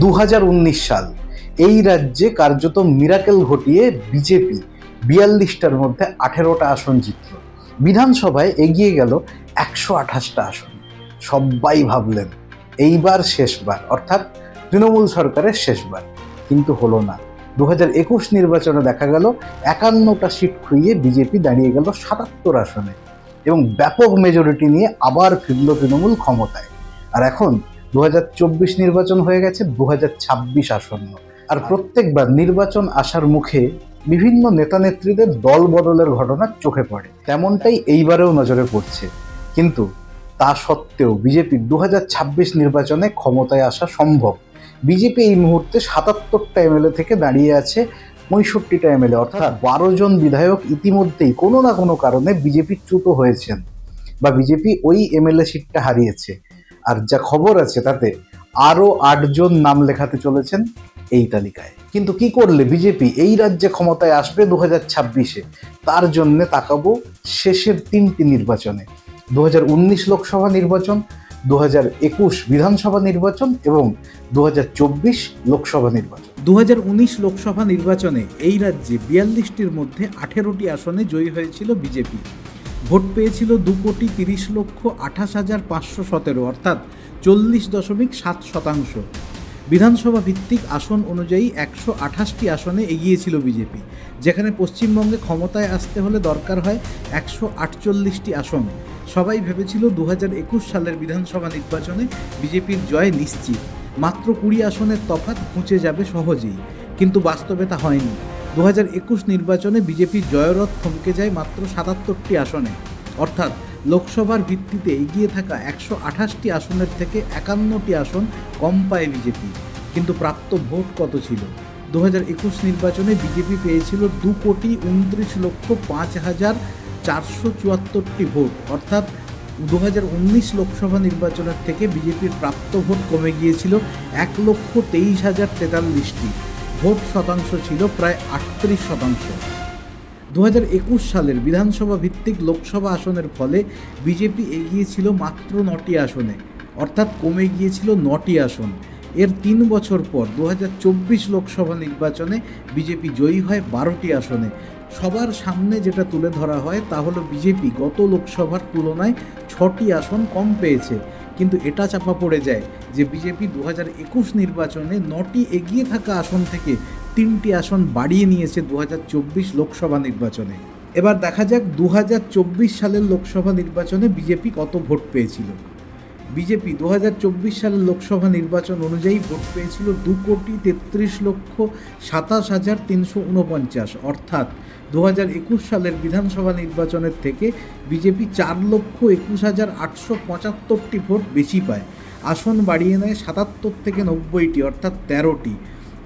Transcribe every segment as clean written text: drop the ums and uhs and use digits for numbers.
2019 সাল এই রাজ্যে কার্যত মিরাকেল ঘটিয়ে বিজেপি 42টার মধ্যে 18টা আসন জিতল। বিধানসভায় এগিয়ে গেল 128টা আসন। সবাই ভাবলেন এইবার শেষবার, অর্থাৎ তৃণমূল সরকারের শেষবার, কিন্তু হলো না। 2021 নির্বাচনে দেখা গেল 51টা সিট খুইয়ে বিজেপি দাঁড়িয়ে গেল 77 আসনে এবং ব্যাপক মেজরিটি নিয়ে আবার ফিরল তৃণমূল ক্ষমতায়। আর এখন 2024 নির্বাচন হয়ে গেছে, 2026 আসন্ন। আর প্রত্যেকবার নির্বাচন আসার মুখে বিভিন্ন নেতানেত্রীদের দল বদলের ঘটনা চোখে পড়ে, তেমনটাই এইবারেও নজরে পড়ছে। কিন্তু তা সত্ত্বেও বিজেপির 2026 নির্বাচনে ক্ষমতায় আসা সম্ভব। বিজেপি এই মুহূর্তে 77টা এমএলএ থেকে দাঁড়িয়ে আছে 65টা এমএলএ, অর্থাৎ 12 জন বিধায়ক ইতিমধ্যেই কোনো না কোনো কারণে বিজেপি চ্যুত হয়েছেন বা বিজেপি ওই এমএলএ সিটটা হারিয়েছে। আর যা খবর আছে তাতে আরও 8 জন নাম লেখাতে চলেছেন এই তালিকায়। কিন্তু কি করলে বিজেপি এই রাজ্যে ক্ষমতায় আসবে 2026-এ, তার জন্যে তাকাবো শেষের 3টি নির্বাচনে: 2019 লোকসভা নির্বাচন, 2021 বিধানসভা নির্বাচন এবং 2024 লোকসভা নির্বাচন। 2019 লোকসভা নির্বাচনে এই রাজ্যে 42টির মধ্যে 18টি আসনে জয়ী হয়েছিল বিজেপি। ভোট পেয়েছিল 2,30,28,517, অর্থাৎ 40.7%। বিধানসভা ভিত্তিক আসন অনুযায়ী 128টি আসনে এগিয়েছিল বিজেপি, যেখানে পশ্চিমবঙ্গে ক্ষমতায় আসতে হলে দরকার হয় 148টি আসন। সবাই ভেবেছিল 2021 সালের বিধানসভা নির্বাচনে বিজেপির জয় নিশ্চিত, মাত্র 20 আসনের তফাৎ ঘুচে যাবে সহজেই। কিন্তু বাস্তবে তা হয়নি। 2021 নির্বাচনে বিজেপির জয়রথ থমকে যায় মাত্র 77টি আসনে, অর্থাৎ লোকসভার ভিত্তিতে এগিয়ে থাকা 128টি আসনের থেকে 51টি আসন কম পায় বিজেপি। কিন্তু প্রাপ্ত ভোট কত ছিল? 2021 নির্বাচনে বিজেপি পেয়েছিল 2,29,05,474টি ভোট, অর্থাৎ 2019 লোকসভা নির্বাচনের থেকে বিজেপির প্রাপ্ত ভোট কমে গিয়েছিল 1,23,043টি। ভোট শতাংশ ছিল প্রায় 38%। 2021 সালের বিধানসভা ভিত্তিক লোকসভা আসনের ফলে বিজেপি এগিয়েছিল মাত্র 9টি আসনে, অর্থাৎ কমে গিয়েছিল 9টি আসন। এর 3 বছর পর 2024 লোকসভা নির্বাচনে বিজেপি জয়ী হয় 12টি আসনে। সবার সামনে যেটা তুলে ধরা হয় তা হলো বিজেপি গত লোকসভার তুলনায় 6টি আসন কম পেয়েছে, কিন্তু এটা চাপা পড়ে যায় যে বিজেপি 2021 নির্বাচনে 9টি এগিয়ে থাকা আসন থেকে 3টি আসন বাড়িয়ে নিয়েছে 2024 লোকসভা নির্বাচনে। এবার দেখা যাক 2024 সালের লোকসভা নির্বাচনে বিজেপি কত ভোট পেয়েছিল। বিজেপি 2024 সালের লোকসভা নির্বাচন অনুযায়ী ভোট পেয়েছিল 2,33,27,349, অর্থাৎ 2021 সালের বিধানসভা নির্বাচনের থেকে বিজেপি 4,21,875টি ভোট বেশি পায়। আসন বাড়িয়ে নেয় 77 থেকে 90টি, অর্থাৎ 13টি।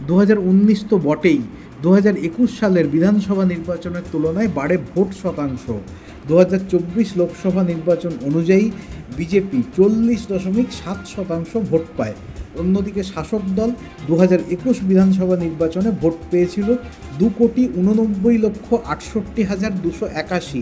2019 তো বটেই, 2021 সালের বিধানসভা নির্বাচনের তুলনায় বাড়ে ভোট শতাংশ। 2024 লোকসভা নির্বাচন অনুযায়ী বিজেপি 40.7% ভোট পায়। অন্যদিকে শাসক দল 2021 বিধানসভা নির্বাচনে ভোট পেয়েছিল 2,89,68,281,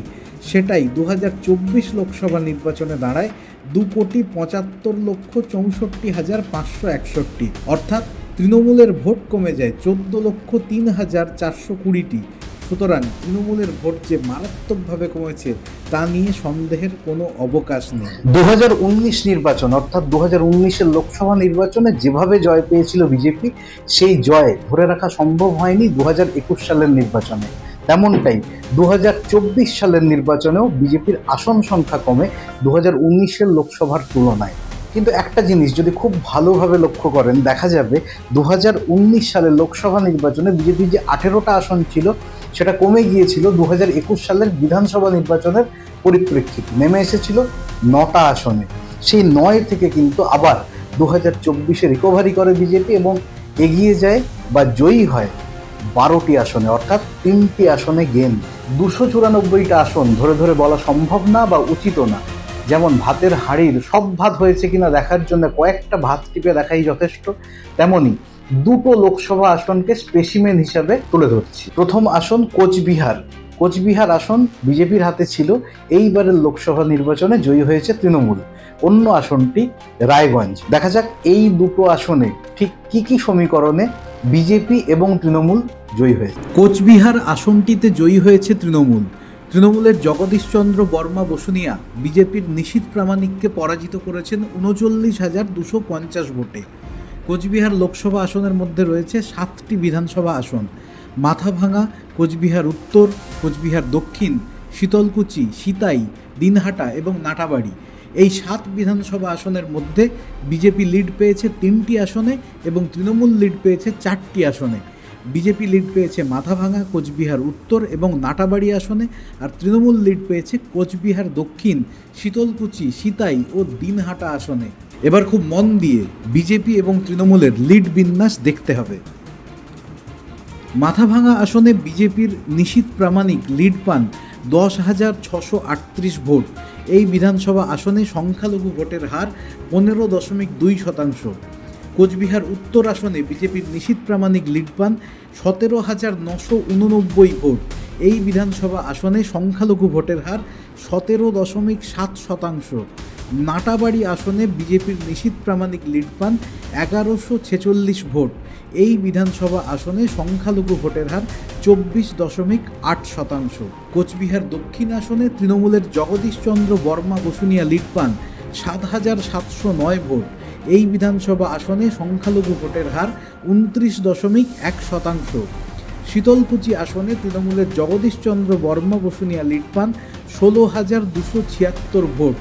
সেটাই 2024 লোকসভা নির্বাচনে দাঁড়ায় 2,75,64,561, অর্থাৎ তৃণমূলের ভোট কমে যায় 14,03,420টি। সুতরাং তৃণমূলের ভোট যে মারাত্মকভাবে কমেছে তা নিয়ে সন্দেহের কোনো অবকাশ নেই। 2019 নির্বাচন, অর্থাৎ 2019-এর লোকসভা নির্বাচনে যেভাবে জয় পেয়েছিল বিজেপি, সেই জয় ধরে রাখা সম্ভব হয়নি 2021 সালের নির্বাচনে। তেমনটাই 2024 সালের নির্বাচনেও বিজেপির আসন সংখ্যা কমে 2019-এর লোকসভার তুলনায়। কিন্তু একটা জিনিস যদি খুব ভালোভাবে লক্ষ্য করেন, দেখা যাবে 2019 সালের লোকসভা নির্বাচনে বিজেপির যে 18টা আসন ছিল সেটা কমে গিয়েছিল 2021 সালের বিধানসভা নির্বাচনের পরিপ্রেক্ষিতে, নেমে এসেছিল 9টা আসনে। সেই 9 থেকে কিন্তু আবার 2024-এ রিকভারি করে বিজেপি এবং এগিয়ে যায় বা জয়ী হয় 12টি আসনে, অর্থাৎ 3টি আসনে গেন। 294টা আসন ধরে ধরে বলা সম্ভব না বা উচিতও না। যেমন ভাতের হাঁড়ির সব ভাত হয়েছে কিনা দেখার জন্য কয়েকটা ভাত টিপে দেখাই যথেষ্ট, তেমনই দুটো লোকসভা আসনকে স্পেসিমেন হিসাবে তুলে ধরছি। প্রথম আসন কোচবিহার, কোচবিহার আসন বিজেপির হাতে ছিল, এইবারের লোকসভা নির্বাচনে জয়ী হয়েছে তৃণমূল। অন্য আসনটি রায়গঞ্জ। দেখা যাক এই দুটো আসনে ঠিক কি কি সমীকরণে বিজেপি এবং তৃণমূল জয়ী হয়েছে। কোচবিহার আসনটিতে জয়ী হয়েছে তৃণমূল। তৃণমূলের জগদীশচন্দ্র বর্মা বসুনিয়া বিজেপির নিশীথ প্রামাণিককে পরাজিত করেছেন ৩৯,২৫০ ভোটে। কোচবিহার লোকসভা আসনের মধ্যে রয়েছে 7টি বিধানসভা আসন: মাথাভাঙা, কোচবিহার উত্তর, কোচবিহার দক্ষিণ, শীতলকুচি, সিতাই, দিনহাটা এবং নাটাবাড়ি। এই 7 বিধানসভা আসনের মধ্যে বিজেপি লিড পেয়েছে 3টি আসনে এবং তৃণমূল লিড পেয়েছে 4টি আসনে। বিজেপি লিড পেয়েছে মাথাভাঙা, কোচবিহার উত্তর এবং নাটাবাড়ি আসনে, আর তৃণমূল লিড পেয়েছে কোচবিহার দক্ষিণ, শীতলকুচি, সিতাই ও দিনহাটা আসনে। এবার খুব মন দিয়ে বিজেপি এবং তৃণমূলের লিড বিন্যাস দেখতে হবে। মাথাভাঙা আসনে বিজেপির নিশীথ প্রামাণিক লিড পান 10,638 ভোট। এই বিধানসভা আসনে সংখ্যালঘু ভোটের হার 15.2%। কোচবিহার উত্তর আসনে বিজেপির নিশীথ প্রামাণিক লিড পান 17,989 ভোট। এই বিধানসভা আসনে সংখ্যালঘু ভোটের হার 17.7%। নাটাবাড়ি আসনে বিজেপির নিশীথ প্রামাণিক লিড পান 1146 ভোট। এই বিধানসভা আসনে সংখ্যালঘু ভোটের হার 24.8%। কোচবিহার দক্ষিণ আসনে তৃণমূলের জগদীশচন্দ্র বর্মা বসুনিয়া লিড পান 7,709 ভোট। এই বিধানসভা আসনে সংখ্যালঘু ভোটের হার 29.1%। শীতলকুচি আসনে তৃণমূলের জগদীশচন্দ্র বর্মা বসুনিয়া লিড পান 16,276 ভোট।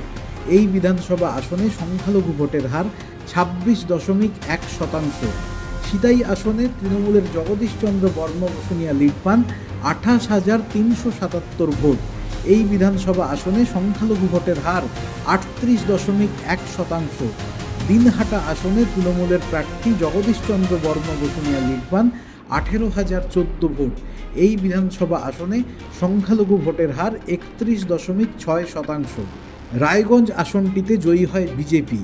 এই বিধানসভা আসনে সংখ্যালঘু ভোটের হার 26.1%। সিতাই আসনে তৃণমূলের জগদীশচন্দ্র বর্মা বসুনিয়া লিড পান 28,377 ভোট। এই বিধানসভা আসনে সংখ্যালঘু ভোটের হার 38.1%। দিনহাটা আসনে তৃণমূলের প্রার্থী জগদীশচন্দ্র বর্মা বসুনিয়া লিড পান 18,014 ভোট। এই বিধানসভা আসনে সংখ্যালঘু ভোটের হার 31.6%। রায়গঞ্জ আসনটিতে জয়ী হয় বিজেপি।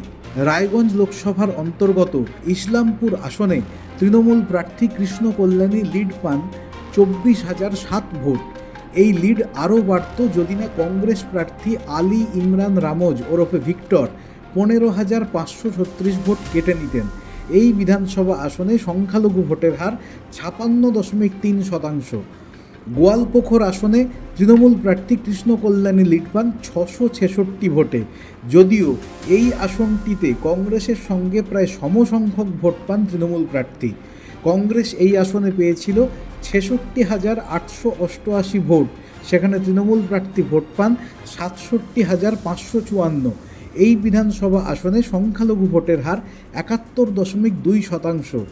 রায়গঞ্জ লোকসভার অন্তর্গত ইসলামপুর আসনে তৃণমূল প্রার্থী কৃষ্ণ কল্যাণী লিড পান 24,007 ভোট। এই লিড আরও বাড়ত যদি না কংগ্রেস প্রার্থী আলী ইমরান রামোজ ওরফে ভিক্টর 15,536 ভোট কেটে নিতেন। এই বিধানসভা আসনে সংখ্যালঘু ভোটের হার 56.3%। গোয়ালপোখর আসনে তৃণমূল প্রার্থী কৃষ্ণ কল্যাণী লিড পান 666 ভোটে, যদিও এই আসনটিতে কংগ্রেসের সঙ্গে প্রায় সমসংখ্যক ভোট পান তৃণমূল প্রার্থী। কংগ্রেস এই আসনে পেয়েছিল 66,888 ভোট, সেখানে তৃণমূল প্রার্থী ভোট পান 67,554। এই বিধানসভা আসনে সংখ্যালঘু ভোটের হার 71.2%।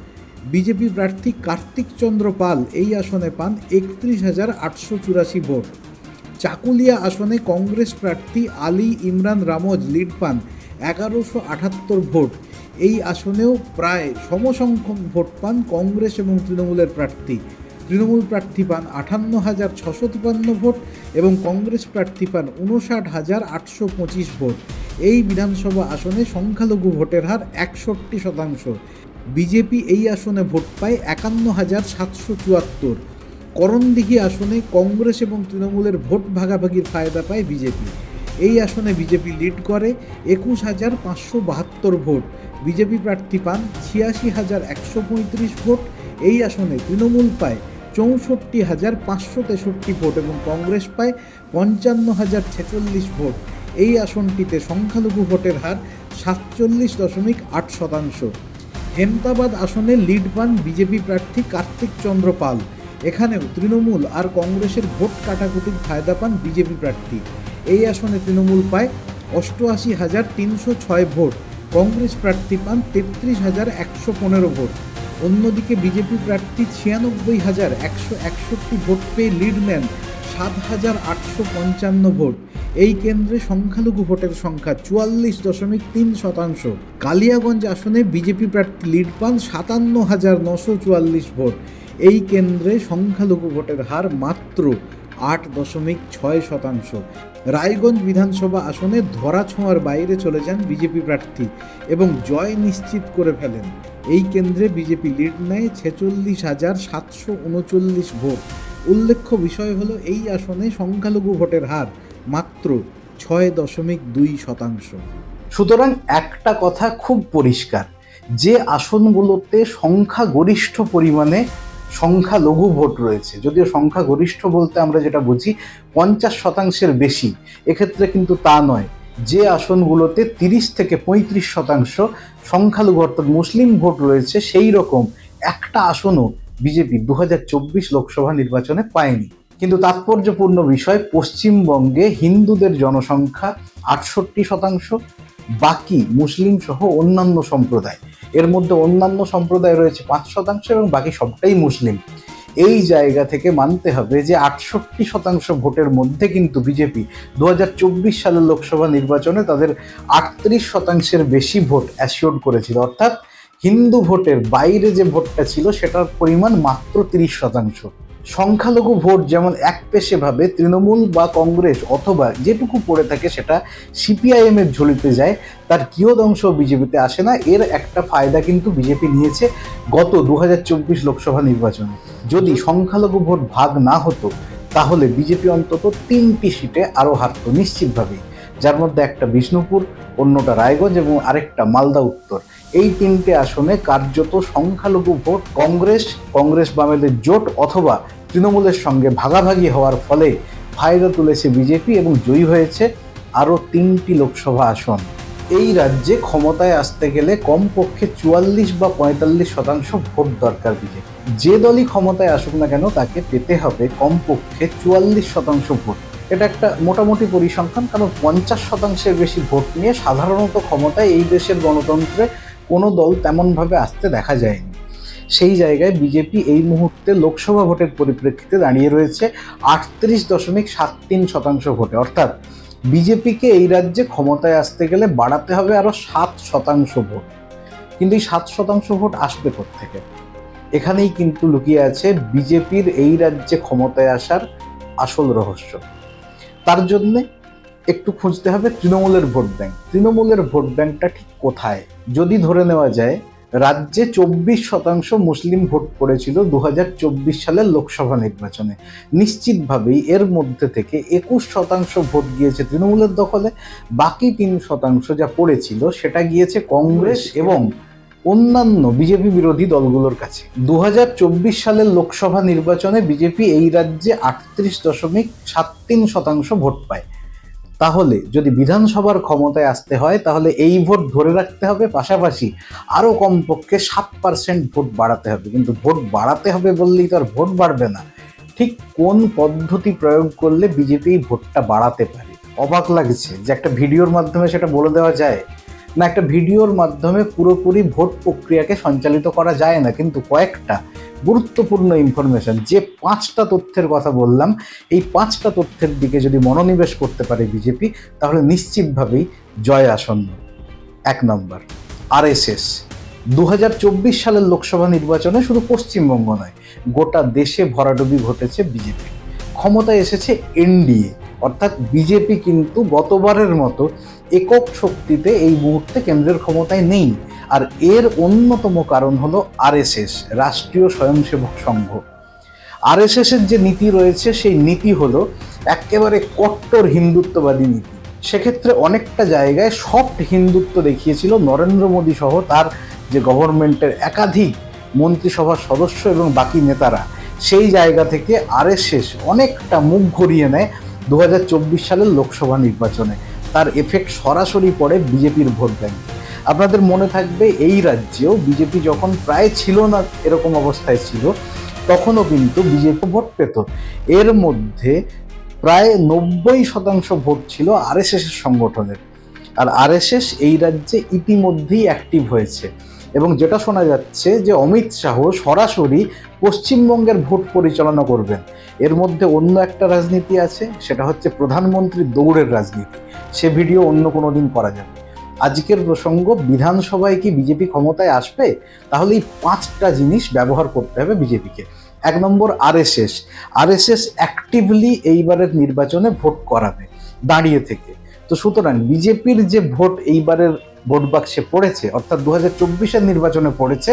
বিজেপি প্রার্থী কার্তিক চন্দ্র পাল এই আসনে পান 31,884 ভোট। চাকুলিয়া আসনে কংগ্রেস প্রার্থী আলী ইমরান রামোজ লিড পান 1178 ভোট। এই আসনেও প্রায় সমসংখ্যক ভোট পান কংগ্রেস এবং তৃণমূলের প্রার্থী। তৃণমূল প্রার্থী পান 58,653 ভোট এবং কংগ্রেস প্রার্থী পান 59,825 ভোট। এই বিধানসভা আসনে সংখ্যালঘু ভোটের হার 61%। বিজেপি এই আসনে ভোট পায় 51,774। করণদিঘি আসনে কংগ্রেস এবং তৃণমূলের ভোট ভাগাভাগির ফায়দা পায় বিজেপি। এই আসনে বিজেপি লিড করে 21,572 ভোট। বিজেপি প্রার্থী পান 86,135 ভোট। এই আসনে তৃণমূল পায় 64,563 ভোট এবং কংগ্রেস পায় 55,046 ভোট। এই আসনটিতে সংখ্যালঘু ভোটের হার 47.8%। হেমতাবাদ আসনে লিড পান বিজেপি প্রার্থী কার্তিক চন্দ্র পাল। এখানেও তৃণমূল আর কংগ্রেসের ভোট কাটাকুটির ফায়দা পান বিজেপি প্রার্থী। এই আসনে তৃণমূল পায় 88,306 ভোট, কংগ্রেস প্রার্থী পান 33,115 ভোট। অন্যদিকে বিজেপি প্রার্থী 96,161 ভোট পেয়ে লিড নেন 7,855 ভোট। এই কেন্দ্রে সংখ্যালঘু ভোটের সংখ্যা 44.3%। কালিয়াগঞ্জ আসনে বিজেপি প্রার্থী লিড পান 57,944 ভোট। এই কেন্দ্রে সংখ্যালঘু ভোটের হার মাত্র 8.6%। রায়গঞ্জ বিধানসভা আসনে ধরাছোঁয়ার বাইরে চলে যান বিজেপি প্রার্থী এবং জয় নিশ্চিত করে ফেলেন। এই কেন্দ্রে বিজেপি লিড নেয় 46,739 ভোট। উল্লেখ্য বিষয় হলো এই আসনে সংখ্যালঘু ভোটের হার মাত্র 6.2%। সুতরাং একটা কথা খুব পরিষ্কার, যে আসনগুলোতে সংখ্যাগরিষ্ঠ পরিমাণে সংখ্যালঘু ভোট রয়েছে, যদিও সংখ্যাগরিষ্ঠ বলতে আমরা যেটা বুঝি 50% বেশি, এক্ষেত্রে কিন্তু তা নয়। যে আসনগুলোতে 30 থেকে 35% সংখ্যালঘু অর্থাৎ মুসলিম ভোট রয়েছে, সেই রকম একটা আসনও বিজেপি 2024 লোকসভা নির্বাচনে পায়নি। কিন্তু তাৎপর্যপূর্ণ বিষয়, পশ্চিমবঙ্গে হিন্দুদের জনসংখ্যা 68%, বাকি মুসলিম সহ অন্যান্য সম্প্রদায়, এর মধ্যে অন্যান্য সম্প্রদায় রয়েছে 5% এবং বাকি সবটাই মুসলিম। এই জায়গা থেকে মানতে হবে যে 68% ভোটের মধ্যে কিন্তু বিজেপি 2024 সালের লোকসভা নির্বাচনে তাদের 38%-এর বেশি ভোট অ্যাসিওর করেছিল, অর্থাৎ হিন্দু ভোটের বাইরে যে ভোটটা ছিল সেটার পরিমাণ মাত্র 30%। সংখ্যালঘু ভোট যেমন একপেশেভাবে তৃণমূল বা কংগ্রেস অথবা যেটুকু পড়ে থাকে সেটা সিপিআইএম এর ঝুলিতে যায়, তার কিয়দংশ বিজেপিতে আসে না। এর একটা ফায়দা কিন্তু বিজেপি নিয়েছে গত 2024 লোকসভা নির্বাচনে। যদি সংখ্যালঘু ভোট ভাগ না হতো তাহলে বিজেপি অন্তত 3টি সিটে আরও হারত নিশ্চিতভাবেই, যার মধ্যে একটা বিষ্ণুপুর, অন্যটা রায়গঞ্জ এবং আরেকটা মালদা উত্তর। এই 3টে আসনে কার্যত সংখ্যালঘু ভোট কংগ্রেস বামেদের জোট অথবা তৃণমূলের সঙ্গে ভাগাভাগি হওয়ার ফলে ফায়দা তুলেছে বিজেপি এবং জয়ী হয়েছে আরও 3টি লোকসভা আসন। এই রাজ্যে ক্ষমতায় আসতে গেলে কমপক্ষে 44 বা 45% ভোট দরকার বিজেপি। যে দলই ক্ষমতায় আসুক না কেন তাকে পেতে হবে কমপক্ষে 44% ভোট। এটা একটা মোটামুটি পরিসংখ্যান, কারণ 50%-এর বেশি ভোট নিয়ে সাধারণত ক্ষমতায় এই দেশের গণতন্ত্রে কোনো দল তেমনভাবে আসতে দেখা যায়নি। সেই জায়গায় বিজেপি এই মুহূর্তে লোকসভা ভোটের পরিপ্রেক্ষিতে দাঁড়িয়ে রয়েছে 38.73% ভোটে, অর্থাৎ বিজেপিকে এই রাজ্যে ক্ষমতায় আসতে গেলে বাড়াতে হবে আরও 7% ভোট। কিন্তু এই 7% ভোট আসবে কোত্থেকে? এখানেই কিন্তু লুকিয়ে আছে বিজেপির এই রাজ্যে ক্ষমতায় আসার আসল রহস্য। তার জন্যে একটু খুঁজতে হবে তৃণমূলের ভোট ব্যাংক। তৃণমূলের ভোট ব্যাংকটা ঠিক কোথায়? যদি ধরে নেওয়া যায় রাজ্যে 24% মুসলিম ভোট পড়েছিল 2024 সালের লোকসভা নির্বাচনে, নিশ্চিতভাবেই এর মধ্যে থেকে 21% ভোট গিয়েছে তৃণমূলের দখলে, বাকি 3% যা পড়েছিল সেটা গিয়েছে কংগ্রেস এবং অন্যান্য বিজেপি বিরোধী দলগুলোর কাছে। 2024 সালের লোকসভা নির্বাচনে বিজেপি এই রাজ্যে 38.73% ভোট পায়। তাহলে যদি বিধানসভার ক্ষমতায় আসতে হয় তাহলে এই ভোট ধরে রাখতে হবে, পাশাপাশি আরও কমপক্ষে 7% ভোট বাড়াতে হবে। কিন্তু ভোট বাড়াতে হবে বললেই তো আর ভোট বাড়বে না। ঠিক কোন পদ্ধতি প্রয়োগ করলে বিজেপি ভোটটা বাড়াতে পারে? অবাক লাগছে যে একটা ভিডিওর মাধ্যমে সেটা বলে দেওয়া যায় না। একটা ভিডিওর মাধ্যমে পুরোপুরি ভোট প্রক্রিয়াকে সঞ্চালিত করা যায় না, কিন্তু কয়েকটা গুরুত্বপূর্ণ ইনফরমেশন, যে 5টা তথ্যের কথা বললাম, এই 5টা তথ্যের দিকে যদি মনোনিবেশ করতে পারে বিজেপি তাহলে নিশ্চিতভাবেই জয় আসন্ন। 1 নম্বর, আরএসএস। 2024 সালের লোকসভা নির্বাচনে শুধু পশ্চিমবঙ্গ নয়, গোটা দেশে ভরাডুবি ঘটেছে বিজেপি। ক্ষমতায় এসেছে এনডিএ, অর্থাৎ বিজেপি কিন্তু গতবারের মতো একক শক্তিতে এই মুহূর্তে কেন্দ্রের ক্ষমতায় নেই। আর এর অন্যতম কারণ হলো আরএসএস, রাষ্ট্রীয় স্বয়ংসেবক সংঘ। আরএসএস এর যে নীতি রয়েছে সেই নীতি হলো একেবারে কট্টর হিন্দুত্ববাদী নীতি। সেক্ষেত্রে অনেকটা জায়গায় সফট হিন্দুত্ব দেখিয়েছিল নরেন্দ্র মোদী সহ তার যে গভর্নমেন্টের একাধিক মন্ত্রিসভার সদস্য এবং বাকি নেতারা। সেই জায়গা থেকে আরএসএস অনেকটা মুখ ঘুরিয়ে নেয় 2024 সালের লোকসভা নির্বাচনে। তার এফেক্ট সরাসরি পড়ে বিজেপির ভোট ব্যাংকে। আপনাদের মনে থাকবে এই রাজ্যেও বিজেপি যখন প্রায় ছিল না এরকম অবস্থায় ছিল, তখনও কিন্তু বিজেপি ভোট পেত। এর মধ্যে প্রায় 90% ভোট ছিল আরএসএসের সংগঠনের। আর আরএসএস এই রাজ্যে ইতিমধ্যেই অ্যাক্টিভ হয়েছে এবং যেটা শোনা যাচ্ছে যে অমিত শাহ সরাসরি পশ্চিমবঙ্গের ভোট পরিচালনা করবেন। এর মধ্যে অন্য একটা রাজনীতি আছে, সেটা হচ্ছে প্রধানমন্ত্রীর দৌড়ের রাজনীতি। সে ভিডিও অন্য কোনো দিন করা যাবে। আজকের প্রসঙ্গ, বিধানসভায় কি বিজেপি ক্ষমতায় আসবে? তাহলে এই 5টা জিনিস ব্যবহার করতে হবে বিজেপিকে। 1 নম্বর, আরএসএস অ্যাক্টিভলি এইবারের নির্বাচনে ভোট করাবে দাঁড়িয়ে থেকে। তো সুতরাং বিজেপির যে ভোট এইবারের ভোট বাক্সে পড়েছে, অর্থাৎ 2024-এর নির্বাচনে পড়েছে,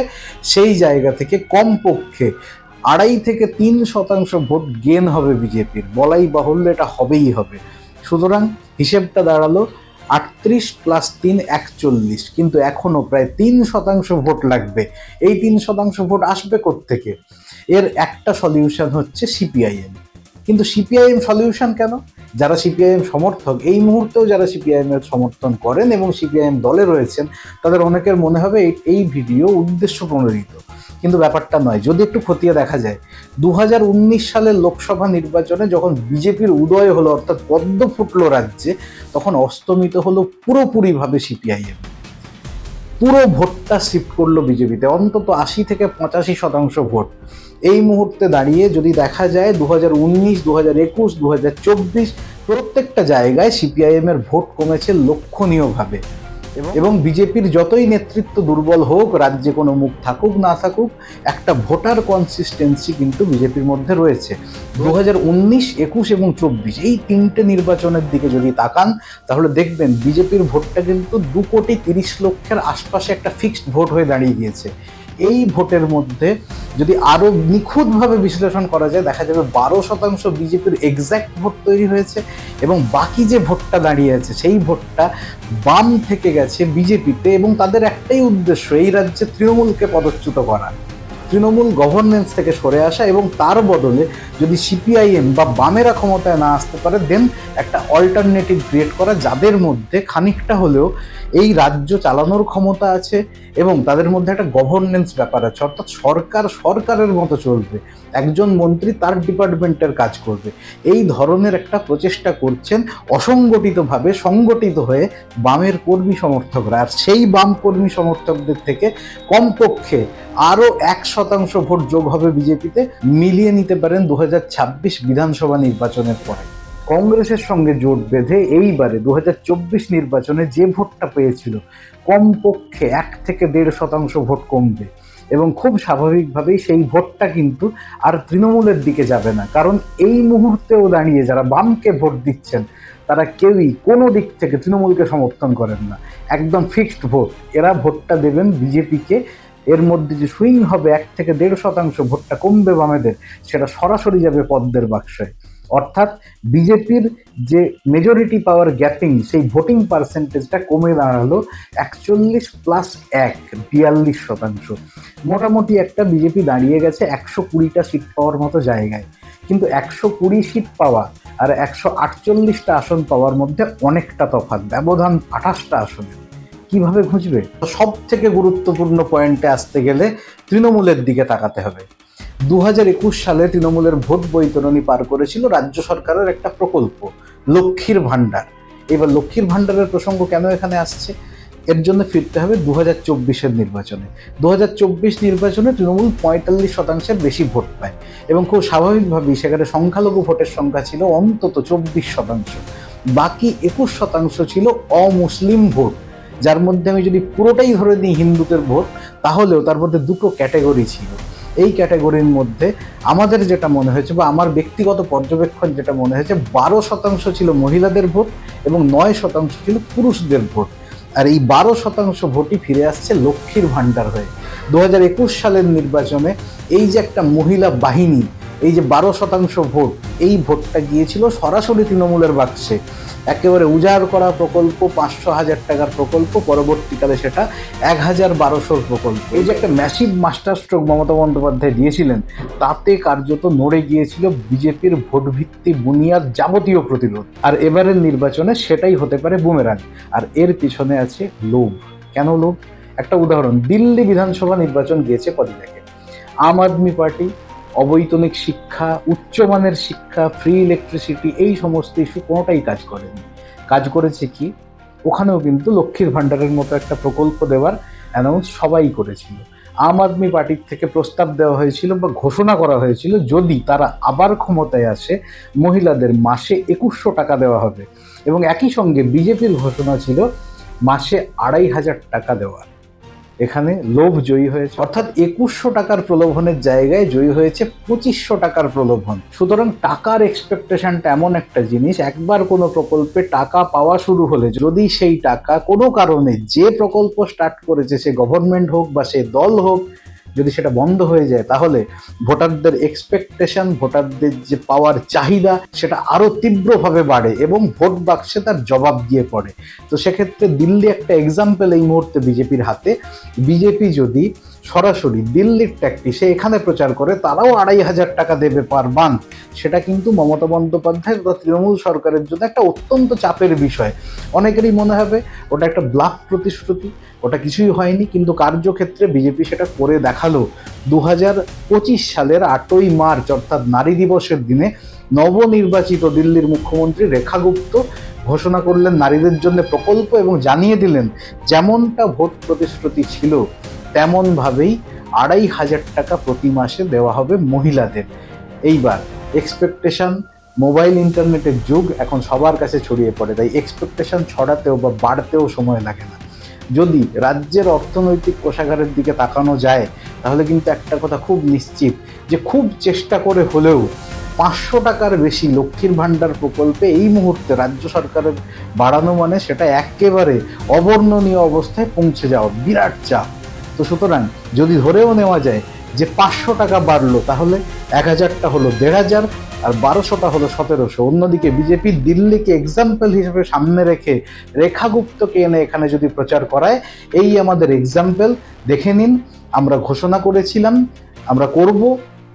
সেই জায়গা থেকে কমপক্ষে 2.5 থেকে 3% ভোট গেন হবে বিজেপির, বলাই বাহুল্য এটা হবেই হবে। সুতরাং হিসেবটা দাঁড়ালো 38 + 3 41, কিন্তু এখনো প্রায় 3% ভোট লাগবে। এই 3% ভোট আসবে কোত্থেকে? এর একটা সলিউশন হচ্ছে সিপিআইএম। কিন্তু সিপিআইএম সলিউশন কেন? যারা সিপিআইএম সমর্থক, এই মুহূর্তেও যারা সিপিআইএম এর সমর্থন করেন এবং সিপিআইএম দলে রয়েছেন, তাদের অনেকের মনে হবে এই ভিডিও উদ্দেশ্য প্রণোদিত, কিন্তু ব্যাপারটা নয়। যদি একটু খতিয়ে দেখা যায়, 2019 সালের লোকসভা নির্বাচনে যখন বিজেপির উদয় হলো, অর্থাৎ পদ্ম ফুটলো রাজ্যে, তখন অস্তমিত হলো পুরোপুরিভাবে সিপিআইএম। পুরো ভোটটা শিফট করলো বিজেপিতে, অন্তত 80 থেকে 85% ভোট। এই মুহূর্তে দাঁড়িয়ে যদি দেখা যায় 2019, 2021, 2024 প্রত্যেকটা জায়গায় সিপিআইএম এর ভোট কমেছে লক্ষণীয়ভাবে। এবং বিজেপির যতই নেতৃত্ব দুর্বল হোক, রাজ্যে কোনো মুখ থাকুক না থাকুক, একটা ভোটার কনসিস্টেন্সি কিন্তু বিজেপির মধ্যে রয়েছে। 2019, 21 এবং 24 এই 3টে নির্বাচনের দিকে যদি তাকান, তাহলে দেখবেন বিজেপির ভোটটা কিন্তু 2,30,00,000-এর আশপাশে একটা ফিক্সড ভোট হয়ে দাঁড়িয়ে গিয়েছে। এই ভোটের মধ্যে যদি আরো নিখুঁতভাবে বিশ্লেষণ করা যায়, দেখা যাবে 12% বিজেপির এক্স্যাক্ট ভোট তৈরি হয়েছে, এবং বাকি যে ভোটটা দাঁড়িয়ে আছে সেই ভোটটা বাম থেকে গেছে বিজেপিতে, এবং তাদের একটাই উদ্দেশ্য এই রাজ্যে তৃণমূলকে পদচ্যুত করা, তৃণমূল গভর্নেন্স থেকে সরে আসা, এবং তার বদলে যদি সিপিআইএম বা বামেরা ক্ষমতায় না আসতে পারে, দেন একটা অল্টারনেটিভ ক্রিয়েট করা, যাদের মধ্যে খানিকটা হলেও এই রাজ্য চালানোর ক্ষমতা আছে এবং তাদের মধ্যে একটা গভর্নেন্স ব্যাপার আছে, অর্থাৎ সরকার সরকারের মতো চলবে, একজন মন্ত্রী তার ডিপার্টমেন্টের কাজ করবে। এই ধরনের একটা প্রচেষ্টা করছেন অসংগঠিতভাবে, সংগঠিত হয়ে বামের কর্মী সমর্থকরা। আর সেই বাম কর্মী সমর্থকদের থেকে কমপক্ষে আরও 1% ভোট যোগ হবে বিজেপিতে, মিলিয়ে নিতে পারেন 2026 বিধানসভা নির্বাচনের পরে। কংগ্রেসের সঙ্গে জোট বেঁধে এইবারে 2024 নির্বাচনে যে ভোটটা পেয়েছিল, কমপক্ষে 1 থেকে 1.5% ভোট কমবে, এবং খুব স্বাভাবিকভাবেই সেই ভোটটা কিন্তু আর তৃণমূলের দিকে যাবে না। কারণ এই মুহূর্তেও দাঁড়িয়ে যারা বামকে ভোট দিচ্ছেন, তারা কেউই কোনো দিক থেকে তৃণমূলকে সমর্থন করেন না, একদম ফিক্সড ভোট। এরা ভোটটা দেবেন বিজেপিকে। এর মধ্যে যে সুইং হবে 1 থেকে 1.5% ভোটটা কমবে বামেদের, সেটা সরাসরি যাবে পদ্মের বাক্সে। অর্থাৎ বিজেপির যে মেজরিটি পাওয়ার গ্যাপিং, সেই ভোটিং পার্সেন্টেজটা কমে দাঁড়ালো 41 + 1, 42%। মোটামুটি একটা বিজেপি দাঁড়িয়ে গেছে 120টা সিট পাওয়ার মতো জায়গায়। কিন্তু 120 সিট পাওয়া আর 148টা আসন পাওয়ার মধ্যে অনেকটা তফাৎ, ব্যবধান 28টা আসনে। কিভাবে ঘুচবে? সব থেকে গুরুত্বপূর্ণ পয়েন্টে আসতে গেলে তৃণমূলের দিকে তাকাতে হবে। 2021 সালে তৃণমূলের ভোট বৈতরণী পার করেছিল রাজ্য সরকারের একটা প্রকল্প, লক্ষ্মীর ভাণ্ডার। এবার লক্ষ্মীর ভাণ্ডারের প্রসঙ্গ কেন এখানে আসছে? এর জন্য ফিরতে হবে 2024-এর নির্বাচনে। 2024 নির্বাচনে তৃণমূল 45%-এর বেশি ভোট পায়, এবং খুব স্বাভাবিকভাবেই সেখানে সংখ্যালঘু ভোটের সংখ্যা ছিল অন্তত 24%। বাকি 21% ছিল অমুসলিম ভোট, যার মধ্যে আমি যদি পুরোটাই ধরে নিই হিন্দুদের ভোট, তাহলেও তার মধ্যে দুটো ক্যাটাগরি ছিল। এই ক্যাটাগরির মধ্যে আমাদের যেটা মনে হয়েছে, বা আমার ব্যক্তিগত পর্যবেক্ষণ যেটা মনে হয়েছে, 12% ছিল মহিলাদের ভোট এবং 9% ছিল পুরুষদের ভোট। আর এই 12% ভোটই ফিরে আসছে লক্ষ্মীর ভাণ্ডার হয়ে। 2021 সালের নির্বাচনে এই যে একটা মহিলা বাহিনী, এই যে 12% ভোট, এই ভোটটা গিয়েছিল সরাসরি তৃণমূলের বাক্সে। একেবারে উজাড় করা প্রকল্প, 500,000 টাকার প্রকল্প, পরবর্তীকালে সেটা 1,1200 প্রকল্প। এই যে একটা massive master stroke Mamata Bandyopadhyay দিয়েছিলেন, তাতে কার্যত নড়ে গিয়েছিল বিজেপির ভোটভিত্তি বুনিয়াদ যাবতীয় প্রতিরোধ। আর এবারের নির্বাচনে সেটাই হতে পারে বুমেরাং। আর এর পিছনে আছে লোভ। কেন লোভ? একটা উদাহরণ, দিল্লি বিধানসভা নির্বাচন গিয়েছে কদিন আগে। আম আদমি পার্টি অবৈতনিক শিক্ষা, উচ্চমানের শিক্ষা, ফ্রি ইলেকট্রিসিটি, এই সমস্ত ইস্যু কোনোটাই কাজ করেনি। কাজ করেছে কি? ওখানেও কিন্তু লক্ষ্মীর ভাণ্ডারের মতো একটা প্রকল্প দেওয়ার অ্যানাউন্স সবাই করেছিল। আম আদমি পার্টির থেকে প্রস্তাব দেওয়া হয়েছিল বা ঘোষণা করা হয়েছিল, যদি তারা আবার ক্ষমতায় আসে, মহিলাদের মাসে 2100 টাকা দেওয়া হবে, এবং একই সঙ্গে বিজেপির ঘোষণা ছিল মাসে 2500 টাকা দেওয়া। এখানে লোভ জয়ী হয়েছে, অর্থাৎ 2100 টাকার প্রলোভনের জায়গায় জয়ী হয়েছে 2500 টাকার প্রলোভন। সুতরাং টাকার এক্সপেকটেশনটা এমন একটা জিনিস, একবার কোনো প্রকল্পে টাকা পাওয়া শুরু হলে, যদি সেই টাকা কোনো কারণে যে প্রকল্প স্টার্ট করেছে, সে গভর্নমেন্ট হোক বা সে দল হোক, যদি সেটা বন্ধ হয়ে যায় তাহলে ভোটারদের এক্সপেকটেশন, ভোটারদের যে পাওয়ার চাহিদা সেটা আরো তীব্রভাবে বাড়ে এবং ভোট বাক্সে তার জবাব দিয়ে পড়ে। তো সেক্ষেত্রে দিল্লি একটা এক্সাম্পল এই মুহূর্তে বিজেপির হাতে। বিজেপি যদি সরাসরি দিল্লির ট্যাক্টি সে এখানে প্রচার করে তারাও 2,500 টাকা দেবে পার মান্থ, সেটা কিন্তু মমতা বন্দ্যোপাধ্যায় বা তৃণমূল সরকারের জন্য একটা অত্যন্ত চাপের বিষয়। অনেকেরই মনে হবে ওটা একটা ব্লাফ প্রতিশ্রুতি, ওটা কিছুই হয়নি, কিন্তু কার্যক্ষেত্রে বিজেপি সেটা করে দেখালো। 2025 সালের 8ই মার্চ অর্থাৎ নারী দিবসের দিনে নবনির্বাচিত দিল্লির মুখ্যমন্ত্রী রেখা গুপ্ত ঘোষণা করলেন নারীদের জন্য প্রকল্প এবং জানিয়ে দিলেন যেমনটা ভোট প্রতিশ্রুতি ছিল তেমনভাবেই 2,500 টাকা প্রতি মাসে দেওয়া হবে মহিলাদের। এইবার এক্সপেকটেশন, মোবাইল ইন্টারনেটের যুগ এখন সবার কাছে ছড়িয়ে পড়ে, তাই এক্সপেকটেশন ছড়াতেও বা বাড়তেও সময় লাগে না। যদি রাজ্যের অর্থনৈতিক কোষাগারের দিকে তাকানো যায় তাহলে কিন্তু একটা কথা খুব নিশ্চিত যে খুব চেষ্টা করে হলেও 500 টাকার বেশি লক্ষ্মীর ভাণ্ডার প্রকল্পে এই মুহূর্তে রাজ্য সরকারের বাড়ানো মানে সেটা একেবারে অবর্ণনীয় অবস্থায় পৌঁছে যাওয়া, বিরাট চাপ। তো সুতরাং যদি ধরেও নেওয়া যায় যে 500 টাকা বাড়লো তাহলে 1000টা হলো 1,500 আর 1200টা হলো 1700। অন্যদিকে বিজেপি দিল্লিকে এক্সাম্পল হিসেবে সামনে রেখে রেখা গুপ্তকে এনে এখানে যদি প্রচার করায়, এই আমাদের এক্সাম্পল, দেখে নিন আমরা ঘোষণা করেছিলাম আমরা করব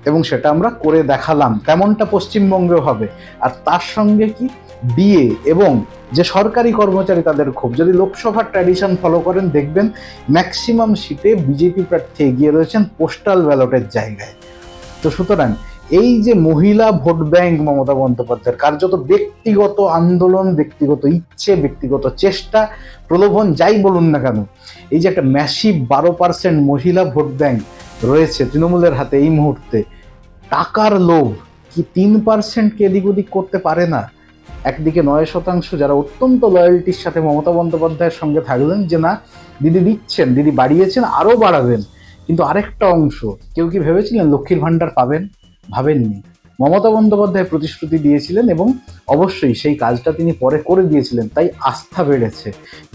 এবং সেটা আমরা করে দেখালাম, তেমনটা পশ্চিমবঙ্গেও হবে। আর তার সঙ্গে কি ডিএ এবং যে সরকারি কর্মচারী তাদের ক্ষোভ, যদি লোকসভার ট্র্যাডিশন ফলো করেন দেখবেন ম্যাক্সিমাম সিটে বিজেপি প্রার্থী এগিয়ে রয়েছেন পোস্টাল ব্যালটের জায়গায়। তো সুতরাং এই যে মহিলা ভোট ব্যাংক মমতা বন্দ্যোপাধ্যায়ের কার্যত ব্যক্তিগত আন্দোলন, ব্যক্তিগত ইচ্ছে, ব্যক্তিগত চেষ্টা, প্রলোভন যাই বলুন না কেন, এই যে একটা ম্যাসিভ 12% মহিলা ভোট ব্যাংক রয়েছে তৃণমূলের হাতে এই মুহূর্তে, টাকার লোভ কি 3%কে এদিক ওদিক করতে পারে না? একদিকে 9% যারা অত্যন্ত লয়্যালটির সাথে মমতা বন্দ্যোপাধ্যায়ের সঙ্গে থাকলেন যে না দিদি দিচ্ছেন, দিদি বাড়িয়েছেন, আরও বাড়াবেন, কিন্তু আরেকটা অংশ, কেউ কি ভেবেছিলেন লক্ষ্মীর ভাণ্ডার পাবেন? ভাবেননি। মমতা বন্দ্যোপাধ্যায় প্রতিশ্রুতি দিয়েছিলেন এবং অবশ্যই সেই কাজটা তিনি পরে করে দিয়েছিলেন, তাই আস্থা বেড়েছে।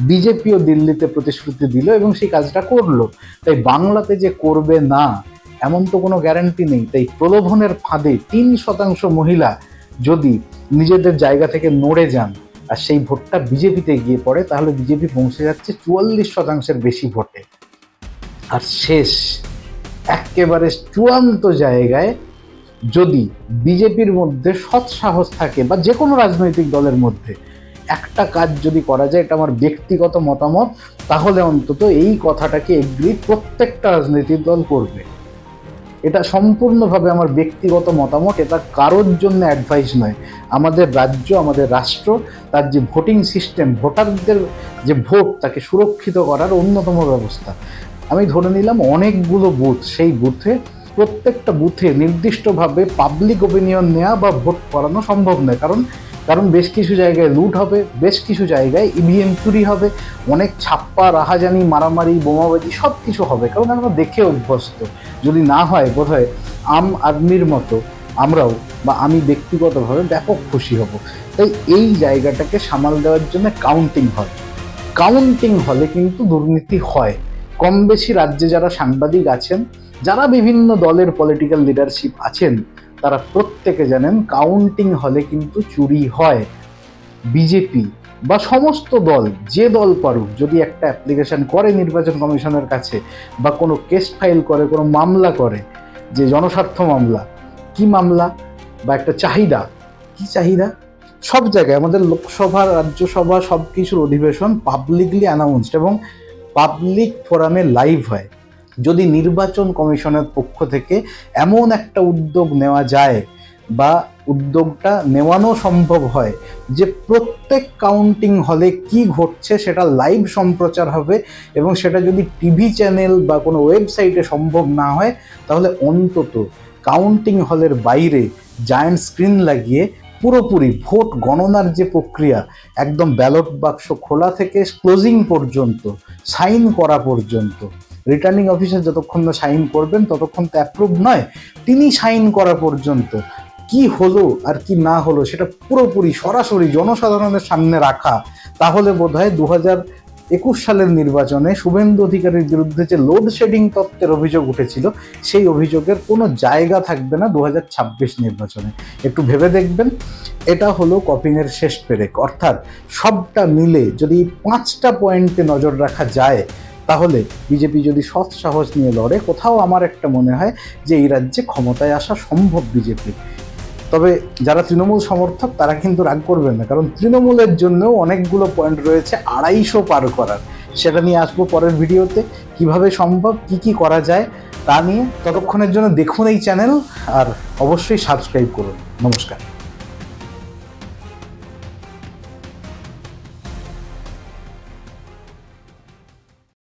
বিজেপিও দিল্লিতে প্রতিশ্রুতি দিল এবং সেই কাজটা করলো, তাই বাংলাতে যে করবে না এমন তো কোনো গ্যারান্টি নেই। তাই প্রলোভনের ফাঁদে 3% মহিলা যদি নিজেদের জায়গা থেকে নড়ে যান আর সেই ভোটটা বিজেপিতে গিয়ে পড়ে তাহলে বিজেপি পৌঁছে যাচ্ছে 44%-এর বেশি ভোটে। আর শেষ একেবারে চূড়ান্ত জায়গায় যদি বিজেপির মধ্যে সৎ সাহস থাকে বা যে কোনো রাজনৈতিক দলের মধ্যে একটা কাজ যদি করা যায়, এটা আমার ব্যক্তিগত মতামত, তাহলে অন্তত এই কথাটাকে এগ্রি প্রত্যেকটা রাজনৈতিক দল করবে। এটা সম্পূর্ণভাবে আমার ব্যক্তিগত মতামত, এটা কারোর জন্য অ্যাডভাইস নয়। আমাদের রাজ্য, আমাদের রাষ্ট্র, তার যে ভোটিং সিস্টেম, ভোটারদের যে ভোট তাকে সুরক্ষিত করার অন্যতম ব্যবস্থা। আমি ধরে নিলাম অনেকগুলো বুথ, সেই বুথে প্রত্যেকটা বুথে নির্দিষ্টভাবে পাবলিক ওপিনিয়ন নেওয়া বা ভোট করানো সম্ভব নয়, কারণ বেশ কিছু জায়গায় লুট হবে, বেশ কিছু জায়গায় ইভিএম চুরি হবে, অনেক ছাপ্পা, রাহাজানি, মারামারি, বোমাবাজি সব কিছু হবে, কারণ আমরা দেখে অভ্যস্ত। যদি না হয় বোধহয় আম আদমির মতো আমরাও বা আমি ব্যক্তিগতভাবে ব্যাপক খুশি হব। তাই এই জায়গাটাকে সামাল দেওয়ার জন্য কাউন্টিং হলে কিন্তু দুর্নীতি হয়। কম বেশি রাজ্যে যারা সাংবাদিক আছেন, যারা বিভিন্ন দলের পলিটিক্যাল লিডারশিপ আছেন, তারা প্রত্যেকে জানেন কাউন্টিং হলে কিন্তু চুরি হয়। বিজেপি বা সমস্ত দল, যে দল পারুক, যদি একটা অ্যাপ্লিকেশন করে নির্বাচন কমিশনের কাছে বা কোনো কেস ফাইল করে, কোনো মামলা করে, যে জনস্বার্থ মামলা, কি মামলা বা একটা চাহিদা, কি চাহিদা, সব জায়গায় আমাদের লোকসভা, রাজ্যসভা সব কিছুর অধিবেশন পাবলিকলি অ্যানাউন্সড এবং পাবলিক ফোরামে লাইভ হয়। যদি নির্বাচন কমিশনের পক্ষ থেকে এমন একটা উদ্যোগ নেওয়া যায় বা উদ্যোগটা নেওয়ানো সম্ভব হয় যে প্রত্যেক কাউন্টিং হলে কি ঘটছে সেটা লাইভ সম্প্রচার হবে, এবং সেটা যদি টিভি চ্যানেল বা কোনো ওয়েবসাইটে সম্ভব না হয় তাহলে অন্তত কাউন্টিং হলের বাইরে জায়ান্ট স্ক্রিন লাগিয়ে পুরোপুরি ভোট গণনার যে প্রক্রিয়া, একদম ব্যালট বাক্স খোলা থেকে ক্লোজিং পর্যন্ত, সাইন করা পর্যন্ত, রিটার্নিং অফিসার যতক্ষণ না সাইন করবেন ততক্ষণ তো অ্যাপ্রুভ নয়, তিনি সাইন করা পর্যন্ত কি হলো আর কি না হলো সেটা পুরোপুরি সরাসরি জনসাধারণের সামনে রাখা, তাহলে বোধহয় 2021 সালের নির্বাচনে শুভেন্দু অধিকারীর বিরুদ্ধে যে লোডশেডিং তত্ত্বের অভিযোগ উঠেছিল, সেই অভিযোগের কোনো জায়গা থাকবে না 2026 নির্বাচনে। একটু ভেবে দেখবেন, এটা হলো কপিংয়ের শেষ পেরেক। অর্থাৎ সবটা মিলে যদি 5টা পয়েন্টে নজর রাখা যায়, তাহলে বিজেপি যদি সৎ সাহস নিয়ে লড়ে, কোথাও আমার একটা মনে হয় যে এই রাজ্যে ক্ষমতায় আসা সম্ভব বিজেপির। তবে যারা তৃণমূল সমর্থক তারা কিন্তু রাগ করবেন না, কারণ তৃণমূলের জন্যও অনেকগুলো পয়েন্ট রয়েছে 250 পার করার। সেটা নিয়ে আসবো পরের ভিডিওতে, কিভাবে সম্ভব, কি করা যায় তা নিয়ে। ততক্ষণের জন্য দেখুন এই চ্যানেল, আর অবশ্যই সাবস্ক্রাইব করুন। নমস্কার।